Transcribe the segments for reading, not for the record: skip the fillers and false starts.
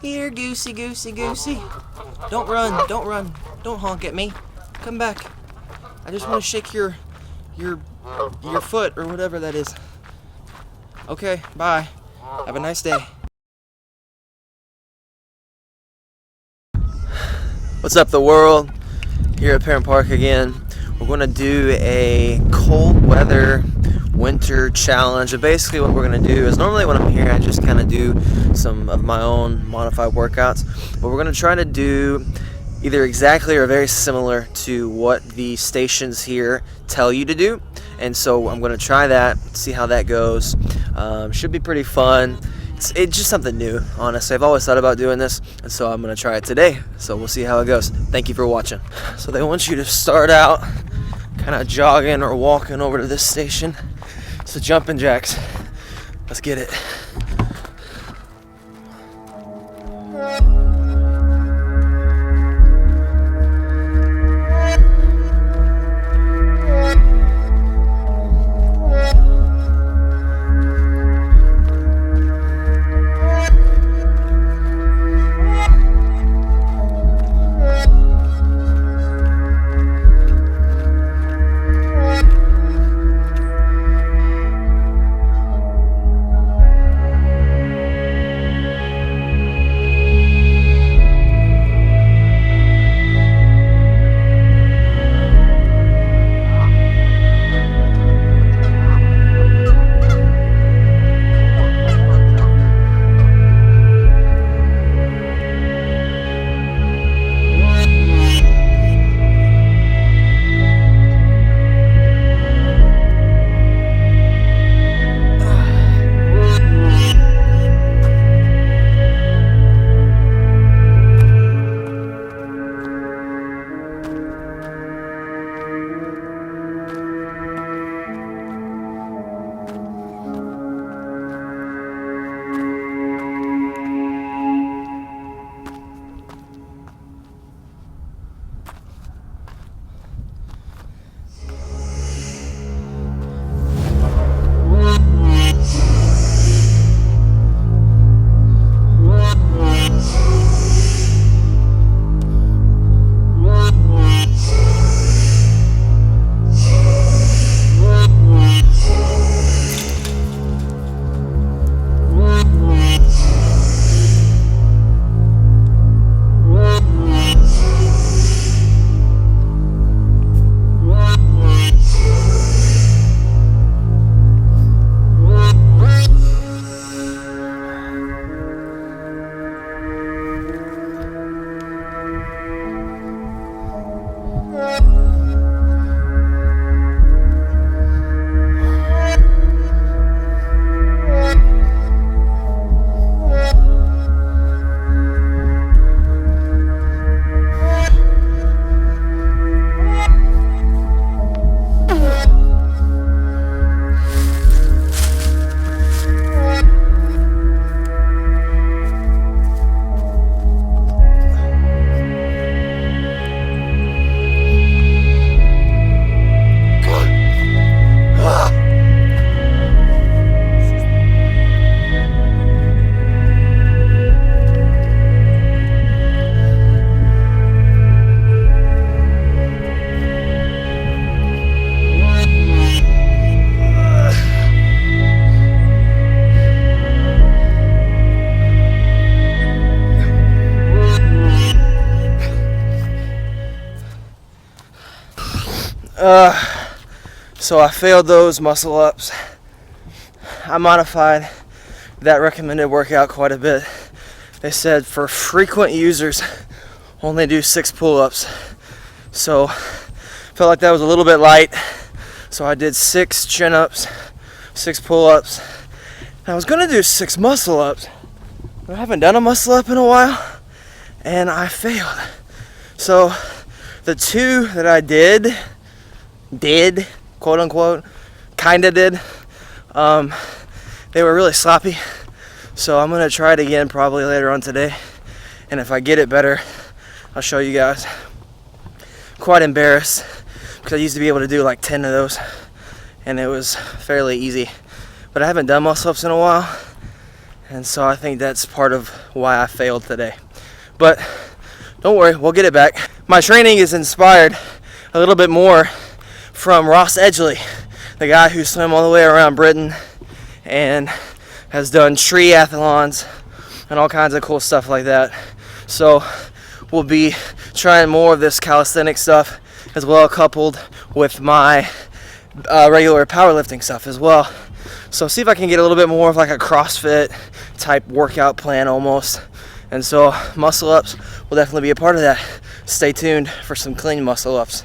Here, goosey, goosey, goosey. Don't run, don't run. Don't honk at me. Come back. I just want to shake your foot or whatever that is. Okay, bye. Have a nice day. What's up, the world? Here at Perrin Park again. We're going to do a cold weather winter challenge. And basically what we're going to do is, normally when I'm here I just kind of do some of my own modified workouts, but we're going to try to do either exactly or very similar to what the stations here tell you to do. And so I'm going to try that, see how that goes. Should be pretty fun. It's just something new, honestly. I've always thought about doing this, and so I'm going to try it today. So we'll see how it goes. Thank you for watching. So they want you to start out kind of jogging or walking over to this station. So jumping jacks. Let's get it. So I failed those muscle ups. I modified that recommended workout quite a bit. They said for frequent users, only do 6 pull-ups. So felt like that was a little bit light. So I did 6 chin-ups, 6 pull-ups. I was gonna do 6 muscle-ups, but I haven't done a muscle-up in a while, and I failed. So the 2 that I did, quote unquote, kinda did, they were really sloppy. So I'm gonna try it again probably later on today, and if I get it better, I'll show you guys. Quite embarrassed because I used to be able to do like 10 of those, and it was fairly easy. But I haven't done muscle ups in a while, And so I think that's part of why I failed today. But don't worry, we'll get it back. My training is inspired a little bit more from Ross Edgley, the guy who swam all the way around Britain and has done triathlons and all kinds of cool stuff like that. So we'll be trying more of this calisthenic stuff as well, coupled with my regular powerlifting stuff as well. So see if I can get a little bit more of like a CrossFit type workout plan almost. And so muscle ups will definitely be a part of that. Stay tuned for some clean muscle ups.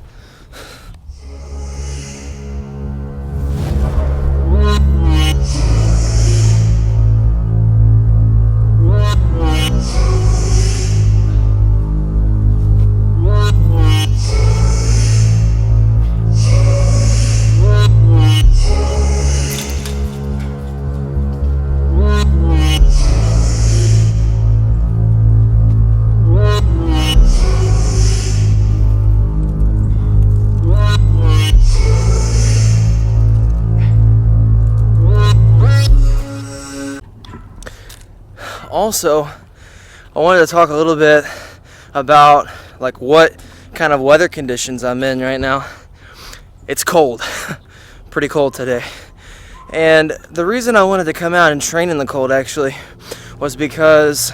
Also, I wanted to talk a little bit about like what kind of weather conditions I'm in right now. It's cold, pretty cold today. And the reason I wanted to come out and train in the cold actually was because,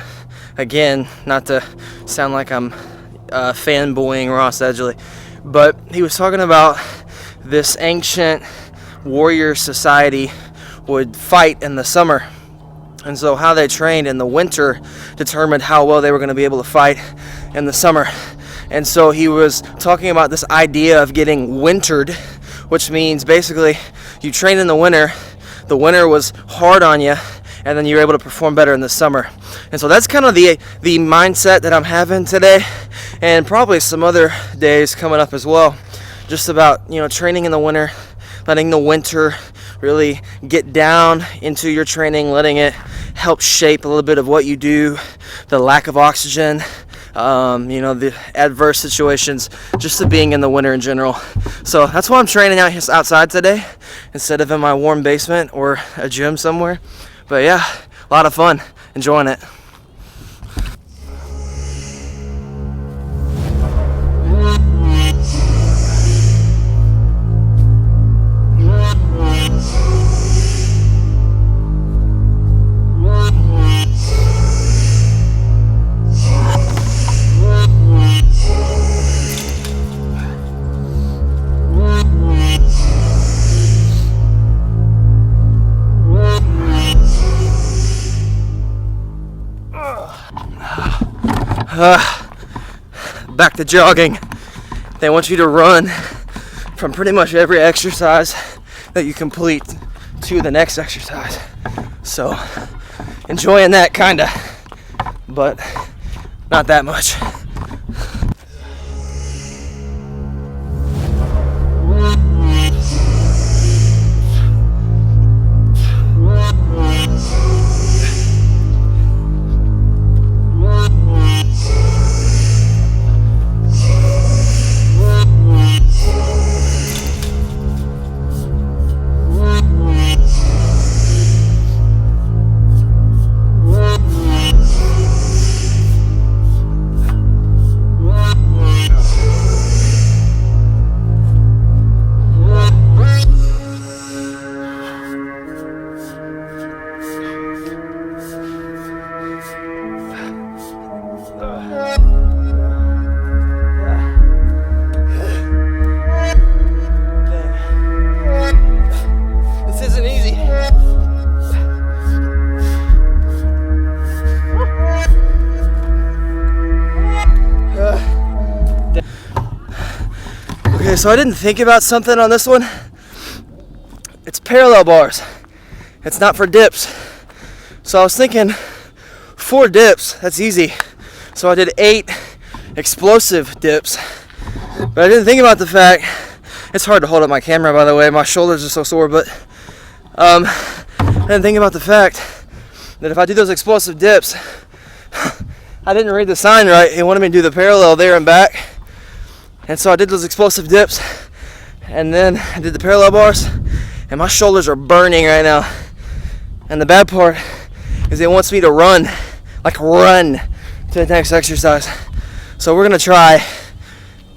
again, not to sound like I'm fanboying Ross Edgley, but he was talking about this ancient warrior society would fight in the summer. And so how they trained in the winter determined how well they were going to be able to fight in the summer. And so he was talking about this idea of getting wintered, which means basically you train in the winter was hard on you, and then you're able to perform better in the summer. And so that's kind of the mindset that I'm having today, and probably some other days coming up as well. Just about, training in the winter, letting the winter really get down into your training, letting it help shape a little bit of what you do, the lack of oxygen, the adverse situations, just the being in the winter in general. So that's why I'm training outside today instead of in my warm basement or a gym somewhere. But yeah, a lot of fun, enjoying it. Back to jogging. They want you to run from pretty much every exercise that you complete to the next exercise. So enjoying that kinda, but not that much. Okay, so I didn't think about something on this one. It's parallel bars. It's not for dips. So I was thinking 4 dips, that's easy. So I did 8 explosive dips. But I didn't think about the fact, it's hard to hold up my camera by the way, my shoulders are so sore, but I didn't think about the fact that if I do those explosive dips, I didn't read the sign right. He wanted me to do the parallel there and back. And so I did those explosive dips, and then I did the parallel bars, and my shoulders are burning right now. And the bad part is it wants me to run, like run to the next exercise. So we're gonna try.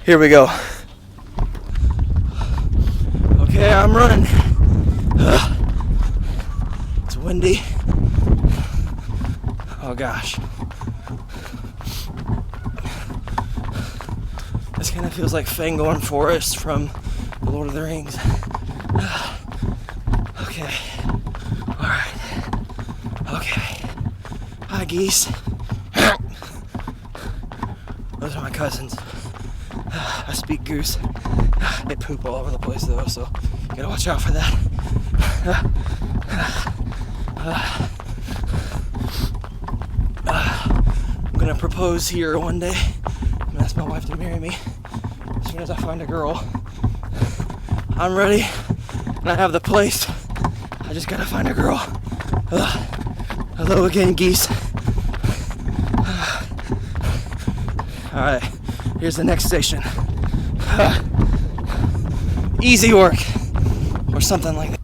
Here we go. Okay, I'm running. It's windy. Oh gosh. This kind of feels like Fangorn Forest from The Lord of the Rings. Okay. Alright. Okay. Hi, geese. Those are my cousins. I speak goose. They poop all over the place though, so you gotta watch out for that. I'm gonna propose here one day. I'm gonna ask my wife to marry me as soon as I find a girl. I'm ready, and I have the place. I just gotta find a girl. Hello again, geese. Alright, here's the next station. Easy work, or something like that.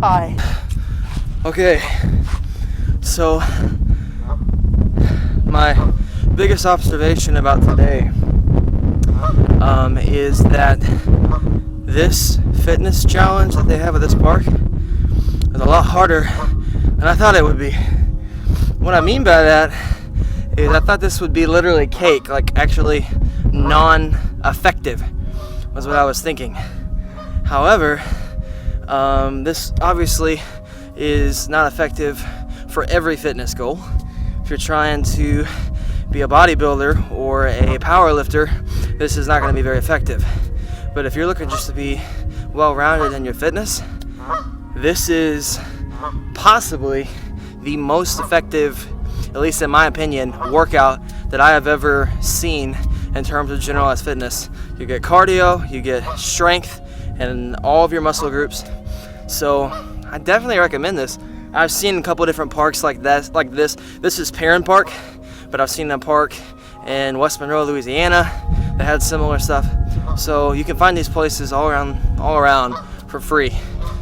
Hi. Okay, so my biggest observation about today is that this fitness challenge that they have at this park is a lot harder than I thought it would be. What I mean by that is I thought this would be literally cake, like actually non-effective was what I was thinking. However, this obviously is not effective for every fitness goal. If you're trying to be a bodybuilder or a power lifter, this is not going to be very effective. But if you're looking just to be well-rounded in your fitness, this is possibly the most effective, at least in my opinion, workout that I have ever seen in terms of generalized fitness. You get cardio, you get strength, and all of your muscle groups. So I definitely recommend this. I've seen a couple different parks like this. This is Perrin Park, but I've seen a park in West Monroe, Louisiana that had similar stuff. So you can find these places all around for free.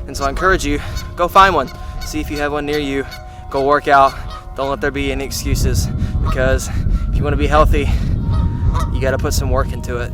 And so I encourage you, go find one. See if you have one near you. Go work out. Don't let there be any excuses, because if you want to be healthy, you got to put some work into it.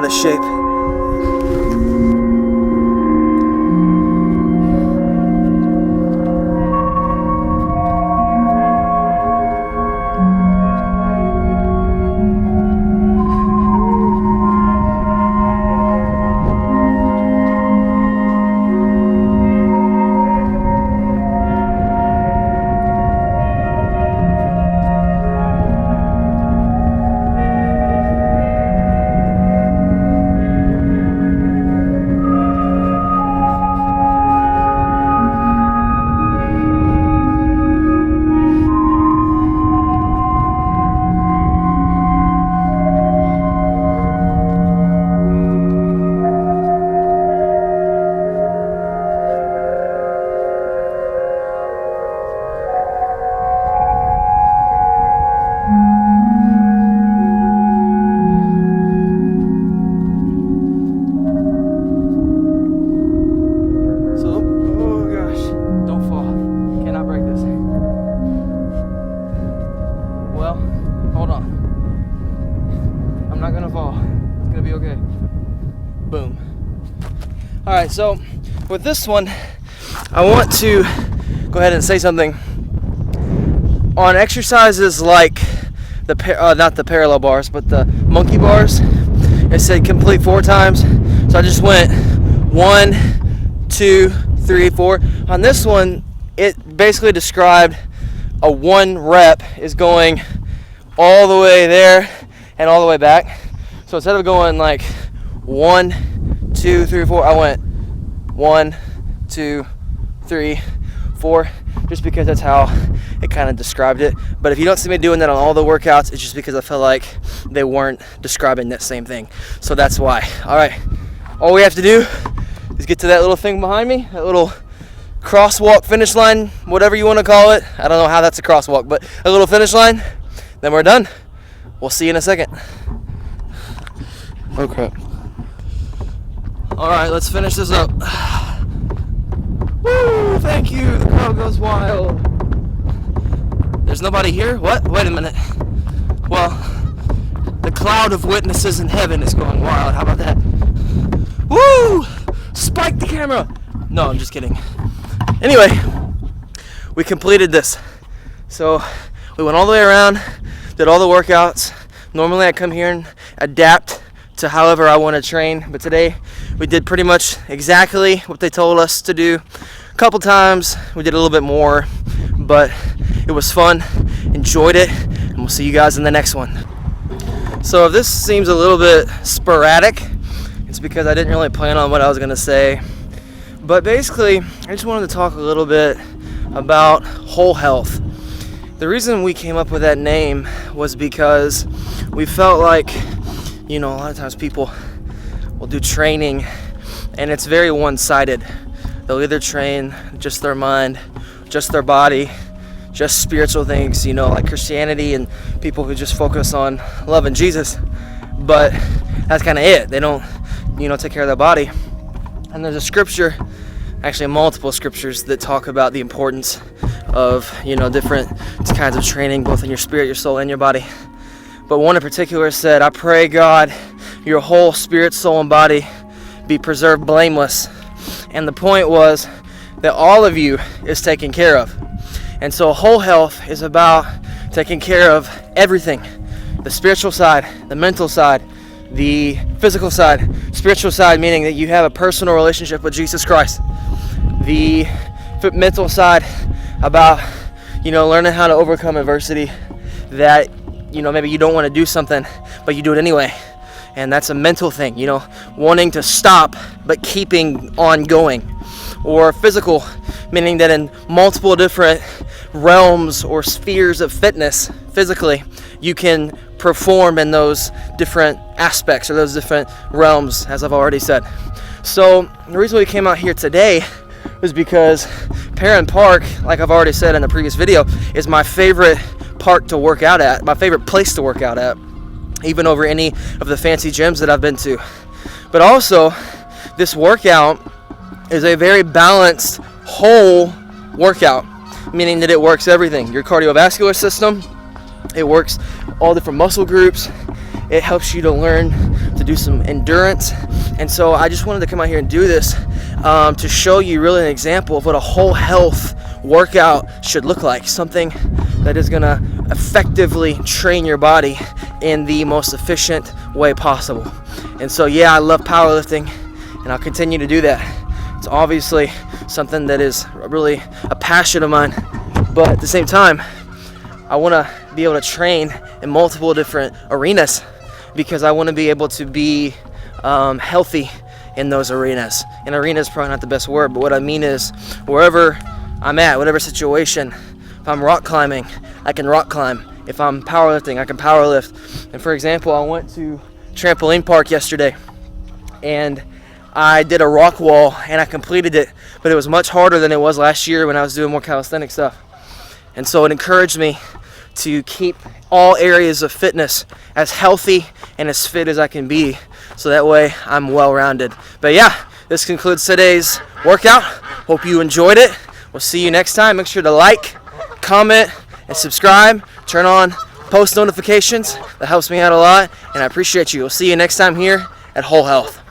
of shape. Alright, so with this one, I want to go ahead and say something. On exercises like not the parallel bars, but the monkey bars, it said complete 4 times. So I just went 1, 2, 3, 4. On this one, it basically described a 1 rep is going all the way there and all the way back. So instead of going like 1, 2, 3, 4, I went 1, 2, 3, 4, just because that's how it kind of described it. But if you don't see me doing that on all the workouts, it's just because I feel like they weren't describing that same thing. So that's why. All right, all we have to do is get to that little thing behind me, that little crosswalk finish line, whatever you want to call it. I don't know how that's a crosswalk, but a little finish line, then we're done. We'll see you in a second. Oh crap. All right, let's finish this up. Woo, thank you, the crowd goes wild. There's nobody here? What? Wait a minute. Well, the cloud of witnesses in heaven is going wild. How about that? Woo! Spike the camera! No, I'm just kidding. Anyway, we completed this. So, we went all the way around, did all the workouts. Normally I come here and adapt to however I want to train, but today we did pretty much exactly what they told us to do. A couple times we did a little bit more, but it was fun, enjoyed it, and we'll see you guys in the next one. So if this seems a little bit sporadic, it's because I didn't really plan on what I was going to say. But basically, I just wanted to talk a little bit about whole health. The reason we came up with that name was because we felt like, a lot of times people will do training and it's very one-sided. They'll either train just their mind, just their body, just spiritual things, like Christianity, and people who just focus on loving Jesus. But that's kind of it. They don't, take care of their body. And there's a scripture, actually multiple scriptures, that talk about the importance of, different kinds of training, both in your spirit, your soul, and your body. But one in particular said, I pray, God, your whole spirit, soul, and body be preserved blameless. And the point was that all of you is taken care of. And so whole health is about taking care of everything. The spiritual side, the mental side, the physical side. Spiritual side meaning that you have a personal relationship with Jesus Christ. The mental side about, learning how to overcome adversity, that, maybe you don't want to do something, but you do it anyway. And that's a mental thing, wanting to stop, but keeping on going. Or physical, meaning that in multiple different realms or spheres of fitness, physically, you can perform in those different aspects or those different realms, as I've already said. So the reason we came out here today was because Perrin Park, like I've already said in the previous video, is my favorite park to work out at, my favorite place to work out at, even over any of the fancy gyms that I've been to. But also, this workout is a very balanced whole workout, meaning that it works everything. Your cardiovascular system, it works all different muscle groups. It helps you to learn to do some endurance. And so I just wanted to come out here and do this to show you really an example of what a whole health workout should look like. Something that is gonna effectively train your body in the most efficient way possible. And so yeah, I love powerlifting, and I'll continue to do that. It's obviously something that is really a passion of mine, but at the same time, I want to be able to train in multiple different arenas, because I want to be able to be healthy in those arenas. And arena is probably not the best word, but what I mean is wherever I'm at, whatever situation. If I'm rock climbing, I can rock climb. If I'm powerlifting, I can powerlift. And for example, I went to trampoline park yesterday, and I did a rock wall, and I completed it, but it was much harder than it was last year when I was doing more calisthenic stuff. And so it encouraged me to keep all areas of fitness as healthy and as fit as I can be, so that way I'm well-rounded. But yeah, this concludes today's workout. Hope you enjoyed it. We'll see you next time. Make sure to like, comment, and subscribe. Turn on post notifications. That helps me out a lot, and I appreciate you. We'll see you next time here at Whole Health.